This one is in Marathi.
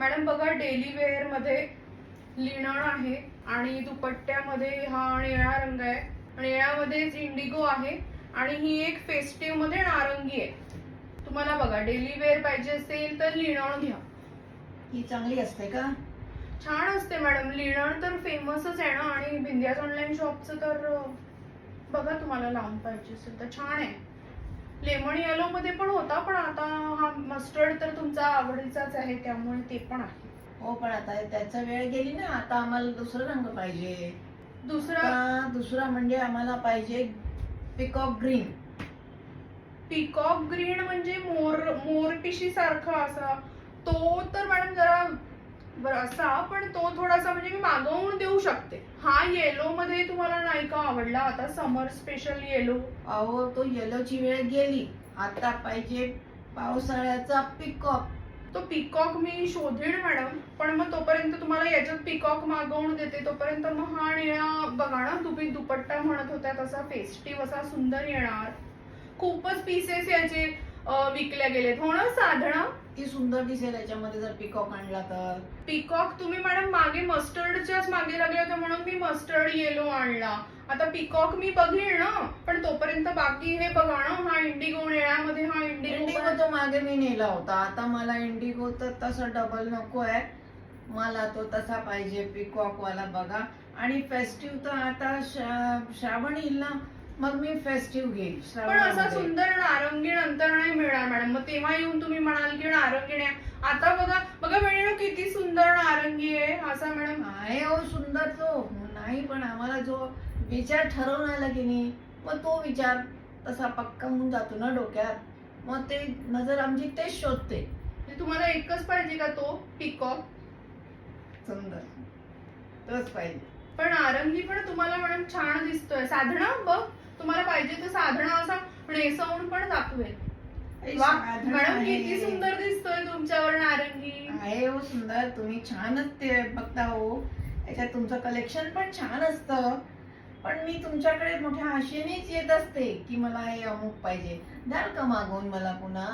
मॅडम बघा, डेली वेअर मध्ये लिनन आहे आणि दुपट्ट्यामध्ये हा निळा रंग आहे, निळ्यामध्येच इंडिगो आहे आणि ही एक फेस्टिव्ह मध्ये नारंगी आहे. तुम्हाला बघा डेली वेअर पाहिजे असेल तर लिनन घ्या. ही चांगली असते का? छान असते मॅडम, लिनन तर फेमसच आहे ना. आणि बिंदियाज ऑनलाईन शॉपचं तर बघा, तुम्हाला लावून पाहिजे असेल तर छान आहे. लेमन येलो मध्ये पण होता, पण आता हा मस्टर्ड तर तुमचा आवडीचाच आहे त्यामुळे ते पण आहे. हो, पण आता त्याचा वेळ गेली ना. आता आम्हाला दुसरा रंग पाहिजे. दुसरा म्हणजे आम्हाला पाहिजे पिकॉक ग्रीन. पिकॉक ग्रीन म्हणजे मोरपिशी सारखा असा तो तर मॅडम जरा बरं असा, पण तो थोडासा म्हणजे मी मागवून देऊ शकते. हा येलो मध्ये तुम्हाला नाही का आवडला? आता समर स्पेशल येलो. अहो, तो येलोची वेळ गेली. आता पाहिजे पावसाळ्याचा पिकॉक. तो पिकॉक मी शोधेन मॅडम, पण मग तोपर्यंत तुम्हाला याच्यात पिकॉक मागवून देते. तोपर्यंत मग हा निळा बघा ना, तुम्ही दुपट्टा म्हणत होत्या तसा फेस्टिव्ह असा सुंदर येणार. खूपच पीसेस याचे विकल्या गेलेत हो ना साधना. ती सुंदर दिसेल याच्यामध्ये जर पिकॉक आणला तर. पिकॉक तुम्ही मॅडम मागे मस्टर्डच्याच मागे लागले होते म्हणून मी मस्टर्ड येलो आणला. आता पिकॉक मी बघेन ना, पण तोपर्यंत बाकी हे बघा ना, हा इंडिगो निळ्यामध्ये, हा इंडिगो तो मागे मी नेला होता. आता मला इंडिगो तर तसा डबल नको आहे. मला तो तसा पाहिजे पिकॉक वाला बघा. आणि फेस्टिव्ह तर आता श्रावण येईल ना, मग मी फेस्टिव्ह घेईल. पण असा सुंदर नारंगी नंतर नाही मिळणार मॅडम. मग तेव्हा येऊन तुम्ही म्हणाल की नारंगी नाही. आता बघा बघा वेणू, किती सुंदर नारंगी आहे असा मॅडम. आहे हो सुंदर तो नाही, पण आम्हाला जो विचार ठरवून आला की नाही, मग तो विचार तसा पक्का होऊन जातो ना डोक्यात. मग ते नजर आमची तेच शोधते. तुम्हाला एकच पाहिजे का तो पिकॉक? सुंदर तोच पाहिजे. पण नारंगी पण तुम्हाला मॅडम छान दिसतोय. साधना बघ, तुम्हाला पाहिजे तर साधना असा नेसवून पण दाखवेल. मॅडम किती सुंदर दिसतोय तुमच्यावर नारंगी. आहे हो सुंदर. तुम्ही छानच ते बघता हो. याच्यात तुमचं कलेक्शन पण छान असतं. पण मी तुमच्याकडे मोठ्या आशेनेच येत असते की मला हे अमुक पाहिजे. द्याल का मागवून मला पुन्हा?